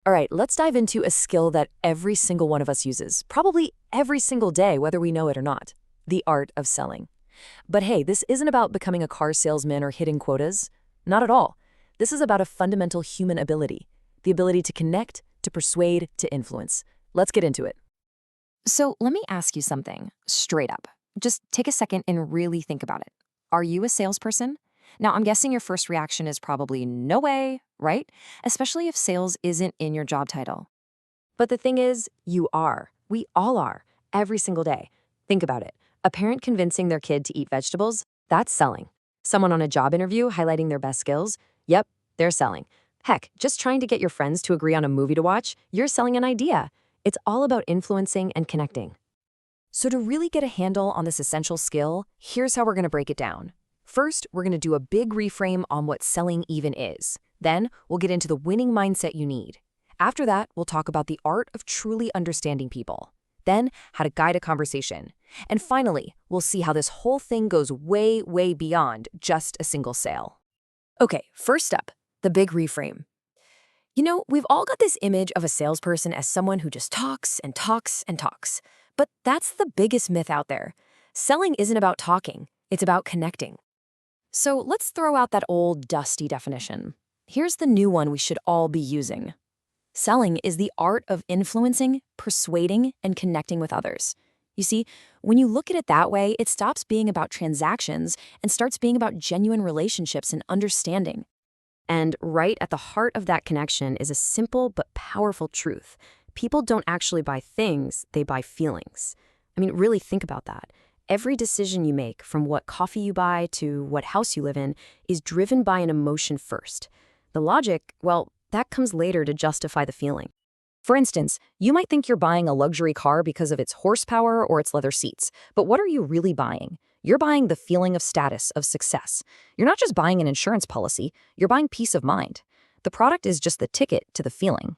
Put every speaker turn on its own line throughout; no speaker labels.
All right, let's dive into a skill that every single one of us uses, probably every single day, whether we know it or not: the art of selling. But hey, this isn't about becoming a car salesman or hitting quotas. Not at all. This is about a fundamental human ability: the ability to connect, to persuade, to influence. Let's get into it.
So let me ask you something straight up. Just take a second and really think about it. Are you a salesperson? Now, I'm guessing your first reaction is probably no way, right? Especially if sales isn't in your job title.
But the thing is, you are. We all are, every single day. Think about it. A parent convincing their kid to eat vegetables, that's selling. Someone on a job interview highlighting their best skills, yep, they're selling. Heck, just trying to get your friends to agree on a movie to watch, you're selling an idea. It's all about influencing and connecting. So to really get a handle on this essential skill, here's how we're going to break it down. First, we're going to do a big reframe on what selling even is. Then, we'll get into the winning mindset you need. After that, we'll talk about the art of truly understanding people. Then, how to guide a conversation. And finally, we'll see how this whole thing goes way, way beyond just a single sale. Okay, first up, the big reframe. You know, we've all got this image of a salesperson as someone who just talks and talks and talks. But that's the biggest myth out there. Selling isn't about talking, it's about connecting. So let's throw out that old, dusty definition. Here's the new one we should all be using. Selling is the art of influencing, persuading, and connecting with others. You see, when you look at it that way, it stops being about transactions and starts being about genuine relationships and understanding. And right at the heart of that connection is a simple but powerful truth. People don't actually buy things, they buy feelings. I mean, really think about that. Every decision you make, from what coffee you buy to what house you live in, is driven by an emotion first. The logic, well, that comes later to justify the feeling. For instance, you might think you're buying a luxury car because of its horsepower or its leather seats, but what are you really buying? You're buying the feeling of status, of success. You're not just buying an insurance policy, you're buying peace of mind. The product is just the ticket to the feeling.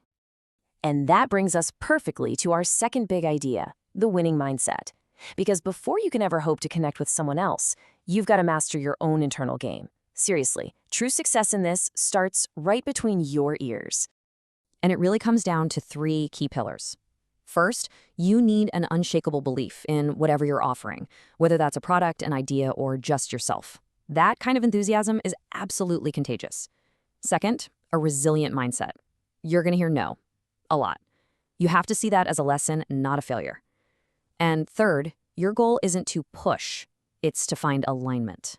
And that brings us perfectly to our second big idea, the winning mindset. Because before you can ever hope to connect with someone else, you've got to master your own internal game. Seriously, true success in this starts right between your ears. And it really comes down to three key pillars. First, you need an unshakable belief in whatever you're offering, whether that's a product, an idea, or just yourself. That kind of enthusiasm is absolutely contagious. Second, a resilient mindset. You're going to hear no a lot. You have to see that as a lesson, not a failure. And third, your goal isn't to push, it's to find alignment.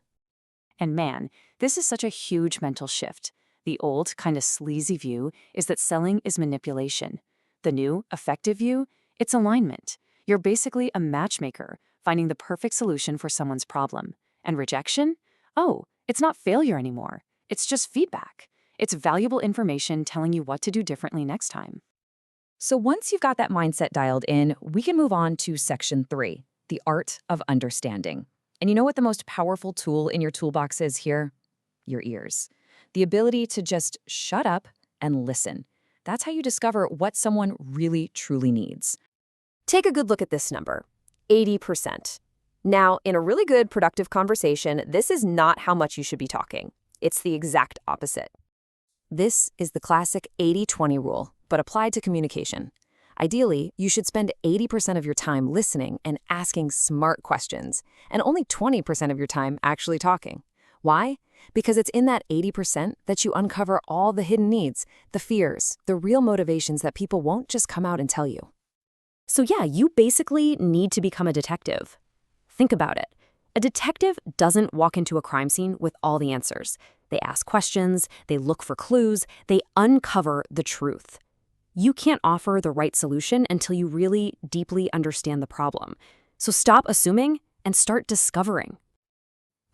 And man, this is such a huge mental shift. The old, kind of sleazy view is that selling is manipulation. The new, effective view, it's alignment. You're basically a matchmaker, finding the perfect solution for someone's problem. And rejection? Oh, it's not failure anymore. It's just feedback. It's valuable information telling you what to do differently next time.
So once you've got that mindset dialed in, we can move on to section 3, the art of understanding. And you know what the most powerful tool in your toolbox is here? Your ears. The ability to just shut up and listen. That's how you discover what someone really, truly needs.
Take a good look at this number, 80%. Now, in a really good, productive conversation, this is not how much you should be talking. It's the exact opposite. This is the classic 80-20 rule, but applied to communication. Ideally, you should spend 80% of your time listening and asking smart questions, and only 20% of your time actually talking. Why? Because it's in that 80% that you uncover all the hidden needs, the fears, the real motivations that people won't just come out and tell you. So yeah, you basically need to become a detective. Think about it. A detective doesn't walk into a crime scene with all the answers. They ask questions, they look for clues, they uncover the truth. You can't offer the right solution until you really deeply understand the problem. So stop assuming and start discovering.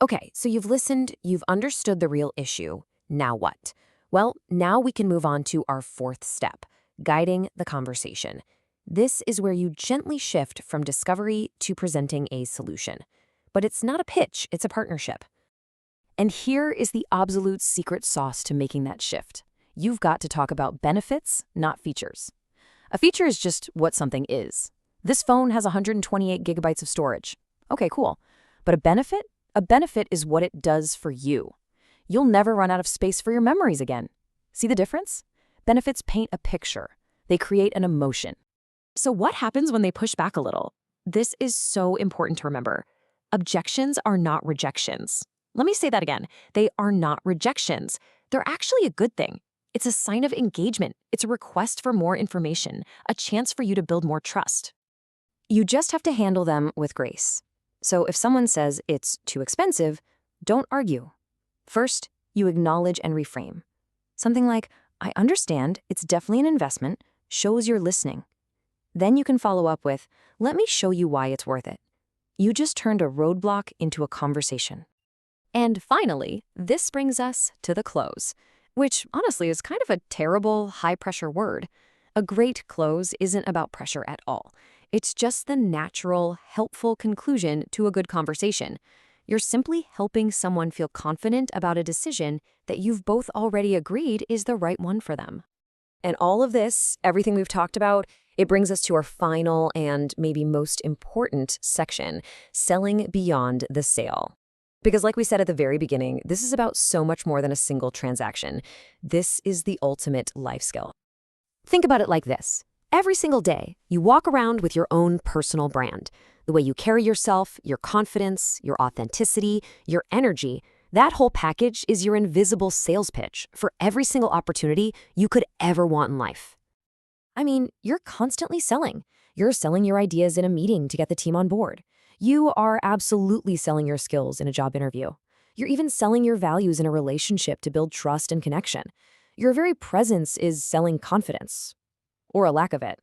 Okay, so you've listened, you've understood the real issue. Now what? Well, now we can move on to our fourth step, guiding the conversation. This is where you gently shift from discovery to presenting a solution. But it's not a pitch, it's a partnership. And here is the absolute secret sauce to making that shift. You've got to talk about benefits, not features. A feature is just what something is. This phone has 128 gigabytes of storage. Okay, cool. But a benefit? A benefit is what it does for you. You'll never run out of space for your memories again. See the difference?
Benefits paint a picture. They create an emotion. So what happens when they push back a little? This is so important to remember. Objections are not rejections. Let me say that again. They are not rejections. They're actually a good thing. It's a sign of engagement. It's a request for more information, a chance for you to build more trust. You just have to handle them with grace. So if someone says it's too expensive, don't argue. First, you acknowledge and reframe. Something like, I understand, it's definitely an investment, shows you're listening. Then you can follow up with, let me show you why it's worth it. You just turned a roadblock into a conversation. And finally, this brings us to the close, which honestly is kind of a terrible, high-pressure word. A great close isn't about pressure at all. It's just the natural, helpful conclusion to a good conversation. You're simply helping someone feel confident about a decision that you've both already agreed is the right one for them. And all of this, everything we've talked about, it brings us to our final and maybe most important section, selling beyond the sale. Because like we said at the very beginning, this is about so much more than a single transaction. This is the ultimate life skill. Think about it like this. Every single day, you walk around with your own personal brand. The way you carry yourself, your confidence, your authenticity, your energy, that whole package is your invisible sales pitch for every single opportunity you could ever want in life. I mean, you're constantly selling. You're selling your ideas in a meeting to get the team on board. You are absolutely selling your skills in a job interview. You're even selling your values in a relationship to build trust and connection. Your very presence is selling confidence. Or a lack of it.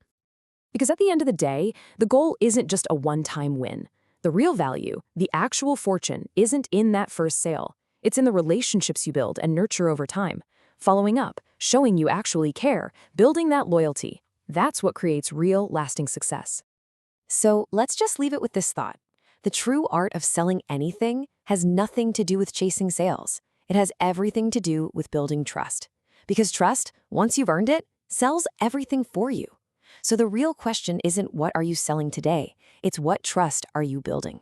Because at the end of the day, the goal isn't just a one-time win. The real value, the actual fortune, isn't in that first sale. It's in the relationships you build and nurture over time. Following up, showing you actually care, building that loyalty. That's what creates real, lasting success. So let's just leave it with this thought. The true art of selling anything has nothing to do with chasing sales. It has everything to do with building trust. Because trust, once you've earned it, sells everything for you. So the real question isn't what are you selling today? It's what trust are you building?